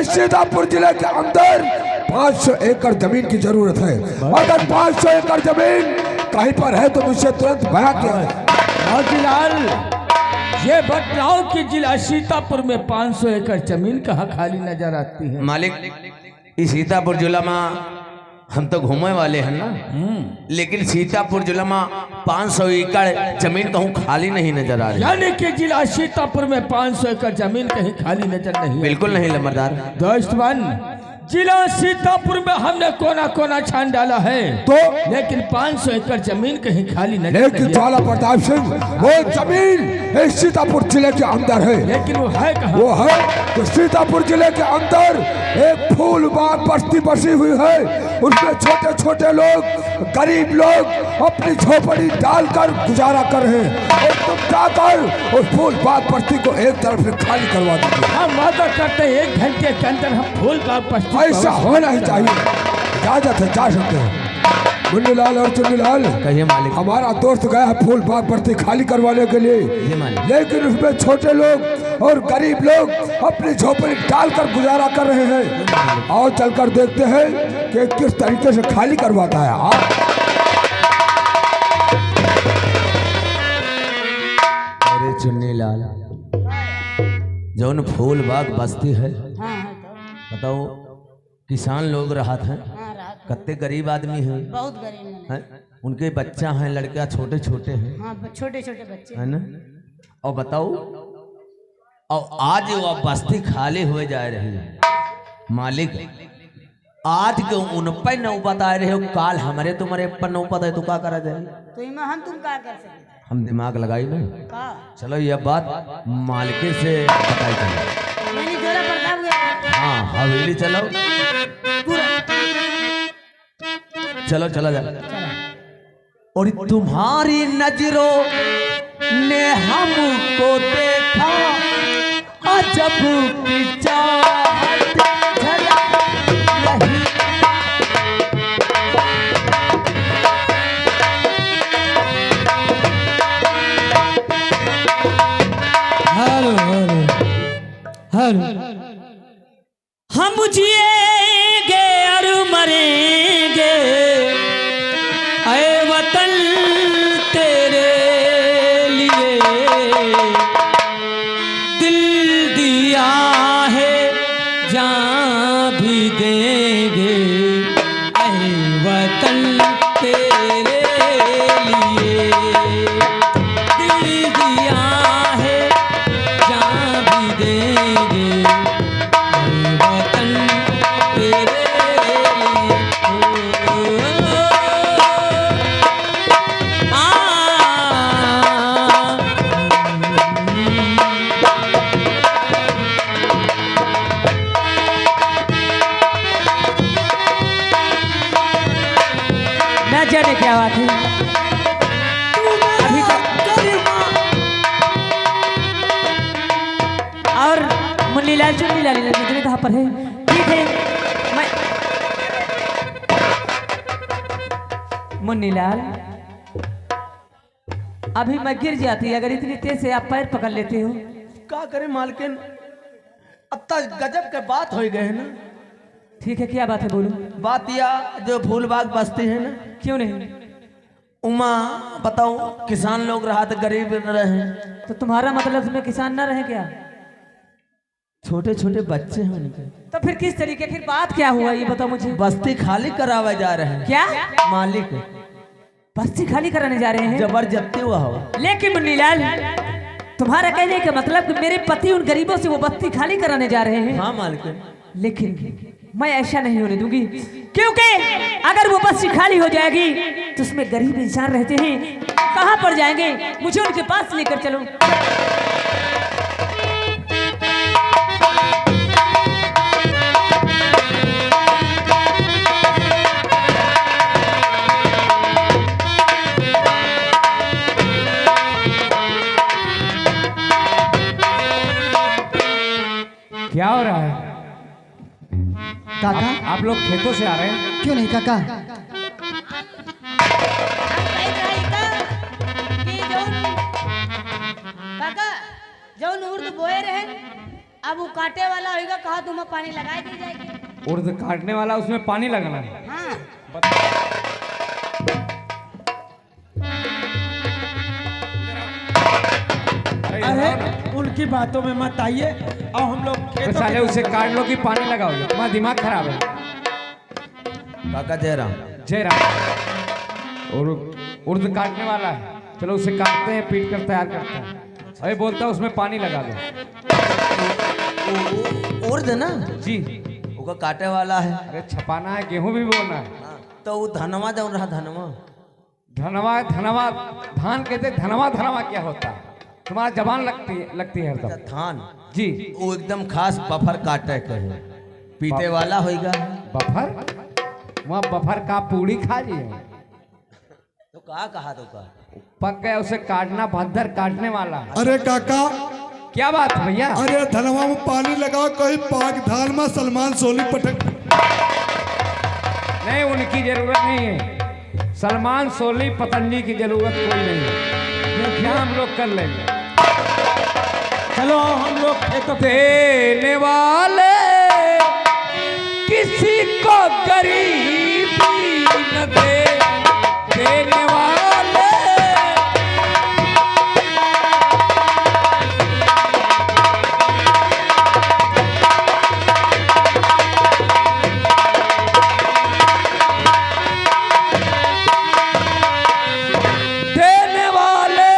सीतापुर जिले के अंदर 500 एकड़ जमीन की जरूरत है। अगर 500 एकड़ जमीन कहीं पर है तो मुझसे तुरंत बयां किया। जिलाल, ये बताओ कि जिला सीतापुर में 500 एकड़ जमीन कहाँ खाली नजर आती है? मालिक, इस सीतापुर जिला में हम तो घूमने वाले हैं ना, लेकिन सीतापुर जिला में 500 एकड़ जमीन कहूँ खाली नहीं नजर आ रही। यानी कि जिला सीतापुर में 500 एकड़ जमीन कहीं खाली नजर नहीं? बिल्कुल नहीं लंबरदार। दोस्तवन, जिला सीतापुर में हमने कोना कोना छान डाला है तो लेकिन 500 एकड़ जमीन कहीं खाली नजर लेकिन नहीं। ज्वाला प्रताप सिंह, वो जमीन इस सीतापुर जिले के अंदर है। लेकिन वो है कहाँ? वो है कि सीतापुर जिले के अंदर एक फूल बाग बस्ती बसी हुई है। उसमें छोटे छोटे लोग, गरीब लोग अपनी झोपड़ी डालकर गुजारा कर रहे हैं। और तुम जाकर उस फूल बाग बस्ती को एक तरफ से खाली करवा दीजिए। हम वादा करते हैं 1 घंटे के अंदर हम फूल बाग बस्ती ऐसा होना ही चाहिए। इजाजत है, जा सकते हैं। मुन्नीलाल और चुन्नीलाल, कहिए मालिक। हमारा दोस्त गया है फूल बाग बस्ती खाली करवाने के लिए, लेकिन उसमें छोटे लोग और गरीब लोग अपनी झोपड़ी डालकर गुजारा कर रहे हैं। और चलकर देखते हैं कि किस तरीके से खाली करवाता है। अरे चुन्नीलाल, जौन फूल बाग बस्ती है, बताओ किसान लोग राहत हैं, कितने गरीब आदमी हैं, बहुत गरीब हैं, उनके बच्चा हैं, लड़कियां छोटे छोटे हैं, हाँ, छोटे छोटे बच्चे है ना। और बताओ, और आज वो बस्ती खाली हुए जा रही है। मालिक, आज के उन पर नौबत आ रहे हो, काल हमारे तुम्हारे पर नौबत है तो क्या करा जाए? तो इमा हम तुम क्या कर सकते? हम दिमाग लगाई ना। का चलो यह बात मालिके से बताई चलो। यानी जोरा प्रताप गया। हाँ, हवेली चलो, चलो चला जा। और तुम्हारी नजरों ने हमको देखा, अजब की चाहत झलक रही। हेलो हेलो हेलो, हम जिएंगे और मरेंगे ऐ वतन तेरे लिए, दिल दिया है जान भी देंगे ऐ वतन तेरे लिए, दिल दिया है जान भी देंगे ऐ वतन तेरे लिए। न जाने क्या बात है अभी तक। और मुन्नीलाल चुन्नीलाल नजरें कहाँ पर है? ठीक है, मैं मुन्नीलाल, अभी मैं गिर जाती अगर इतनी तेज से आप पैर पकड़ लेते हो। क्या करें मालकिन, अब तक गजब के बात हो गए है ना। ठीक है, क्या बात है बोलो। बात यह जो फूल बाग बसते हैं ना, क्यों नहीं? उमा बताओ, किसान लोग राहत गरीब न रहे, तो तुम्हारा मतलब उसमें किसान ना रहे क्या? छोटे छोटे बच्चे हैं उनके। तो फिर किस तरीके, फिर बात क्या हुआ ये बताओ मुझे। बस्ती खाली करावे जा रहे हैं। क्या मालिक बस्ती खाली कराने जा रहे हैं? जबरदस्ती हुआ हो। लेकिन मुन्नीलाल, तुम्हारा कहने का मतलब कि मेरे पति उन गरीबों से वो बस्ती खाली कराने जा रहे हैं? हाँ मालिक, लेकिन मैं ऐसा नहीं होने दूंगी, क्योंकि अगर वो बस्ती खाली हो जाएगी तो उसमें गरीब इंसान रहते हैं, कहाँ पर जाएंगे? मुझे उनके पास लेकर चलो। क्या हो रहा है काका? आप लोग खेतों से आ रहे हैं? क्यों नहीं काका? काका जौन उर्द बोए रहे अब वो काटे वाला होगा, कहा तुम्हें पानी लगाई दी जाएगी। उर्द काटने वाला, उसमें पानी लगाना है। हाँ अरे उनकी बातों में मत आइए और हम लोग तो खेतों साले की- उसे काट लो कि पानी लगाओ, तुम्हारा दिमाग खराब है। काका जयराम, जय राम। और उर्द काटने वाला है, चलो उसे काटते हैं, पीट कर तैयार करते हैं। अरे बोलता है उसमें पानी लगा दो। उर्द ना जी, वो काटे वाला है। अरे छपाना है, गेहूं भी बोना है। तो वो धनवा जौन रहा धनवा, धनवा धनवा धान कहते, धनवा धनवा क्या होता है? तुम्हारा जबान लगती है हरदम। धान जी, वो एकदम खास बफर काटे के है, पीटे वाला होगा। बफर, वहाँ बफर का पूड़ी खा लिए तो कहा कहा तो का पक गया, उसे काटना, भद्दर काटने वाला है। अरे काका, क्या बात है भैया? अरे धनवा में पानी लगाओ, कोई पाक दाल में सलमान सोली पटक। नहीं, उनकी जरूरत नहीं है। सलमान सोली पतंजी की जरूरत कोई नहीं है। देखिए हम लोग कर लेंगे। चलो हम लोग खेतों के देने वाले किसी को गरीबी न दे, देने वाले देने वाले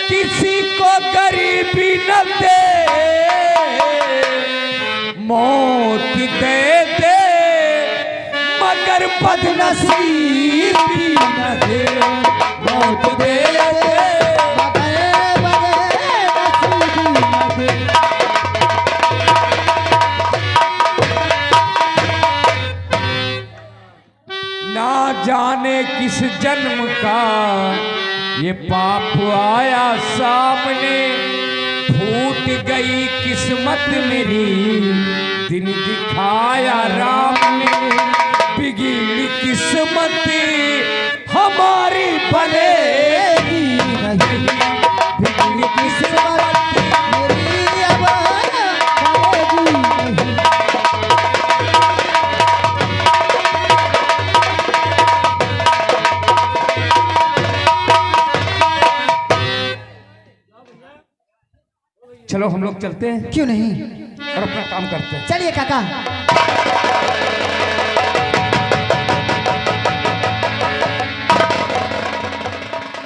किसी को गरीबी न दे, मौत दे दे मगर बदनसीबी न दे, मौत दे दे मगर बदनसीबी न दे। ना जाने किस जन्म का ये पाप आया सामने, फूट गई किस्मत मेरी, दिन दिखाया राम ने, बिगड़ी किस्मत हमारी बनेगी नहीं, बिगड़ी किस्मत मेरी अब बनेगी नहीं। चलो हम लोग चलते हैं, क्यों नहीं? और अपना काम करते हैं। चलिए काका।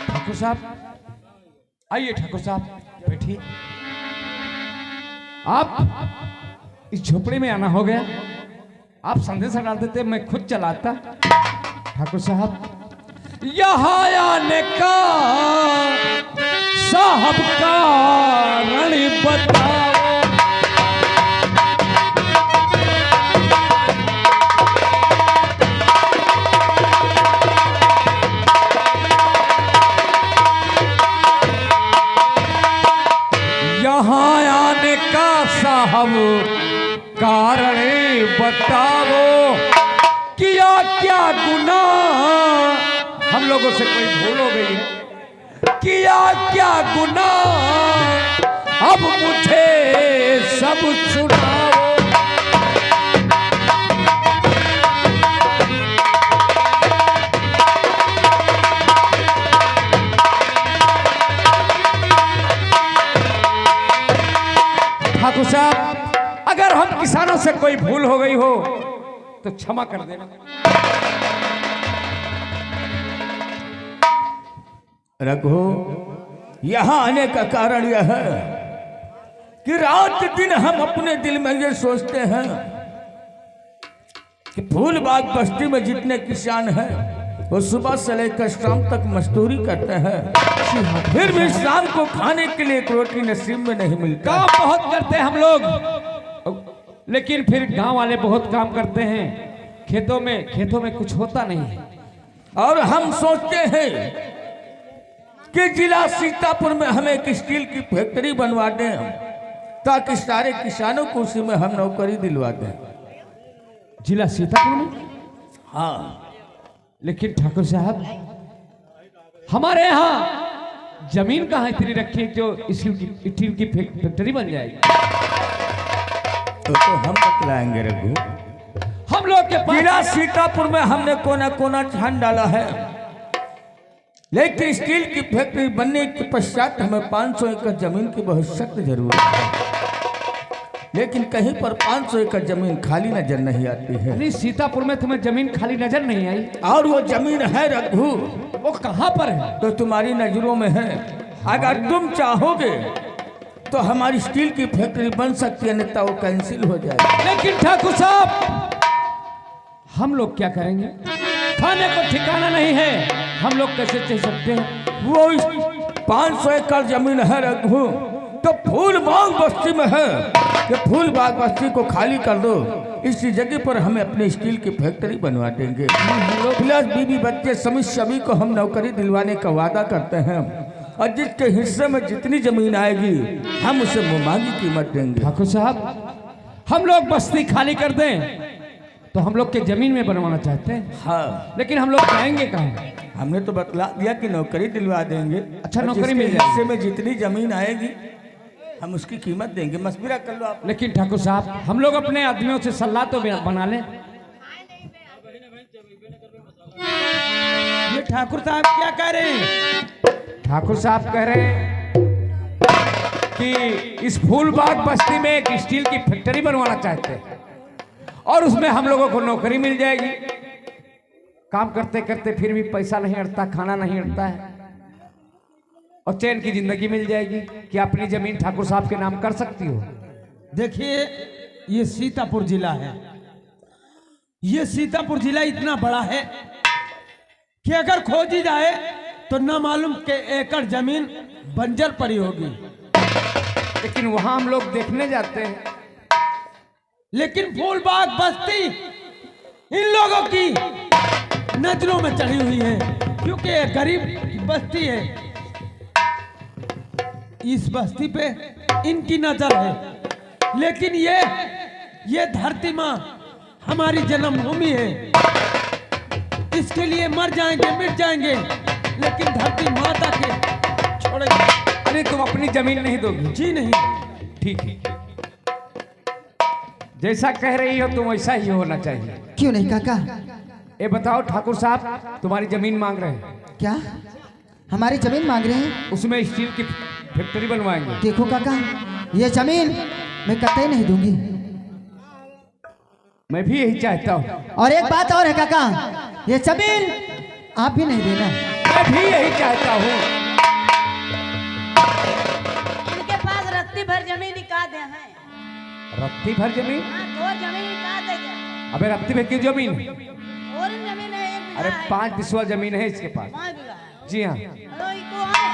ठाकुर साहब आइए, ठाकुर साहब बैठिए। आप इस झोपड़ी में आना हो गया, आप संदेशा डाल देते, मैं खुद चलाता। ठाकुर साहब यहाँ आने का साहब कारण बताओ। यहाँ आने का साहब कारण बताओ, किया क्या गुनाह हम लोगों से कोई भूल हो गई है, किया क्या गुनाह अब मुझे सब सुनाओ। ठाकुर साहब, अगर हम किसानों से कोई भूल हो गई हो तो क्षमा कर देना। रघु, यहाँ आने का कारण यह है कि रात दिन हम अपने दिल में ये सोचते हैं कि फूल बाग बस्ती में जितने किसान हैं वो सुबह से लेकर शाम तक मजदूरी करते हैं, फिर भी शाम को खाने के लिए एक रोटी नसीब में नहीं मिलता। काम बहुत करते हैं हम लोग, लेकिन फिर गांव वाले बहुत काम करते हैं, खेतों में कुछ होता नहीं है। और हम सोचते हैं कि जिला सीतापुर में हमें एक स्टील की फैक्ट्री बनवा दें ताकि सारे किसानों को उसी में हम नौकरी दिलवा दें। जिला सीतापुर में? हाँ, लेकिन ठाकुर साहब, हमारे यहाँ जमीन कहाँ इतनी रखी है जो स्टील की फैक्ट्री बन जाएगी? तो हम बतलाएंगे रघु। हम लोग के पास जिला सीतापुर में हमने कोना कोना छान डाला है, लेकिन स्टील की फैक्ट्री बनने के पश्चात हमें 500 एकड़ जमीन की बहुत सख्त जरूरत है, लेकिन कहीं पर 500 एकड़ जमीन खाली नजर नहीं आती है। नहीं, सीतापुर में तुम्हें जमीन खाली नजर नहीं आई? और वो जमीन है रघु, वो कहाँ पर है? तो तुम्हारी नजरों में है। अगर तुम चाहोगे तो हमारी स्टील की फैक्ट्री बन सकती है, अन्यथा वो कैंसिल हो जाएगी। लेकिन ठाकुर साहब, हम लोग क्या करेंगे? खाने को ठिकाना नहीं है, हम लोग कैसे चल सकते हैं? वो 500 एकड़ जमीन है रघु, तो फूलबाग बस्ती में है। कि फूलबाग बस्ती को खाली कर दो, इसी जगह पर हमें अपने स्टील की फैक्ट्री बनवा देंगे। प्लस बीवी बच्चे सभी को हम नौकरी दिलवाने का वादा करते हैं, और जिसके हिस्से में जितनी जमीन आएगी हम उसे मुमांगी कीमत देंगे। ठाकुर साहब, हम लोग बस्ती खाली कर दें तो हम लोग के जमीन में बनवाना चाहते हैं। हाँ, लेकिन हम लोग जाएंगे कहाँ? हमने तो बतला दिया कि नौकरी दिलवा देंगे। अच्छा, और नौकरी जिसके मिल जाएगी। हिस्से में जितनी जमीन आएगी हम उसकी कीमत देंगे। मशवरा कर लो आप। लेकिन ठाकुर साहब, हम लोग अपने आदमियों से सलाह तो बना लें। ये ठाकुर साहब क्या कह रहे हैं? ठाकुर साहब कह रहे हैं कि इस फूलबाग बस्ती में एक स्टील की फैक्ट्री बनवाना चाहते हैं, और उसमें हम लोगों को नौकरी मिल जाएगी। काम करते करते फिर भी पैसा नहीं अड़ता, खाना नहीं अड़ता है, और चैन की जिंदगी मिल जाएगी। क्या अपनी जमीन ठाकुर साहब के नाम कर सकती हो? देखिए, ये सीतापुर जिला है। ये सीतापुर जिला इतना बड़ा है कि अगर खोजी जाए तो न मालूम के एकड़ जमीन बंजर पड़ी होगी। लेकिन वहां हम लोग देखने जाते हैं। लेकिन फूलबाग बस्ती इन लोगों की नजरों में चढ़ी हुई है, क्योंकि ये गरीब की बस्ती है। इस बस्ती पे इनकी नजर है, लेकिन ये धरती माँ हमारी जन्मभूमि है। इसके लिए मर जाएंगे, मिट जाएंगे, लेकिन धरती माता के छोड़ेंगे। अरे तुम अपनी जमीन नहीं दोगी? जी नहीं। ठीक है, जैसा कह रही हो तुम वैसा ही होना चाहिए। क्यों नहीं काका? ये बताओ ठाकुर साहब, तुम्हारी जमीन मांग रहे हैं। क्या हमारी जमीन मांग रहे हैं? उसमें स्टील की फैक्ट्री बनवाएंगे। देखो काका, ये जमीन मैं कतई नहीं दूंगी। मैं भी यही चाहता हूँ। और एक बात और है काका, ये जमीन आप भी नहीं देना। मैं भी यही चाहता हूँ। इनके पास रत्ती भर जमीन निकाल दे हैं। रत्ती भर जमीन? हाँ, तो जमीन निकाल दे जाए। अबे रत्ती भर की जमीन? और जमीन है, 1 बीघा अरे है। 5 बिस्वा जमीन है इसके पास। 5 बीघा है। जी हाँ, तो इको है।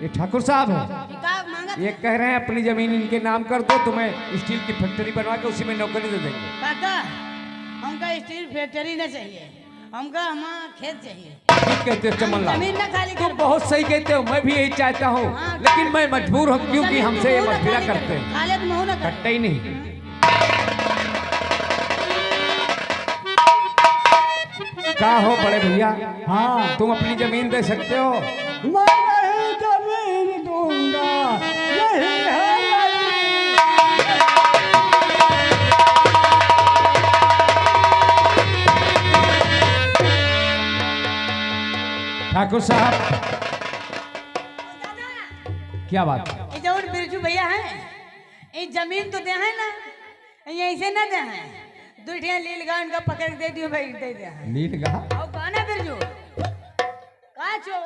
ये ठाकुर साहब है। निकाल मांगा। ये कह रहे हैं अपनी जमीन इनके नाम कर दो, तुम्हें स्टील की फैक्ट्री बनवा के उसी में नौकरी दे देंगे। काका, हमका स्टील फैक्ट्री न चाहिए, हमका हमारा खेत चाहिए। ठीक कहते हो चमन लाल, जमीन न खाली तुम बहुत सही कहते हो। मैं भी यही चाहता हूँ, लेकिन मैं मजबूर हूँ क्योंकि हमसे ये मशवरा करते हैं। खाले तो मुँह न कर। कट्टा ही नहीं। क्या हो बड़े भैया? हाँ, तुम अपनी जमीन दे सकते हो? मैं नहीं जमीन दूंगा, नहीं है ठाकुर साहब, क्या बात? ये जो बिरजू भैया हैं, ये जमीन तो दे है ना, ये ऐसे ना दे हैं। दूठिया लील गान का पकड़ के दे दियो भाई, दे दे हैं। नीट कहा? और गाना बिरजू का चो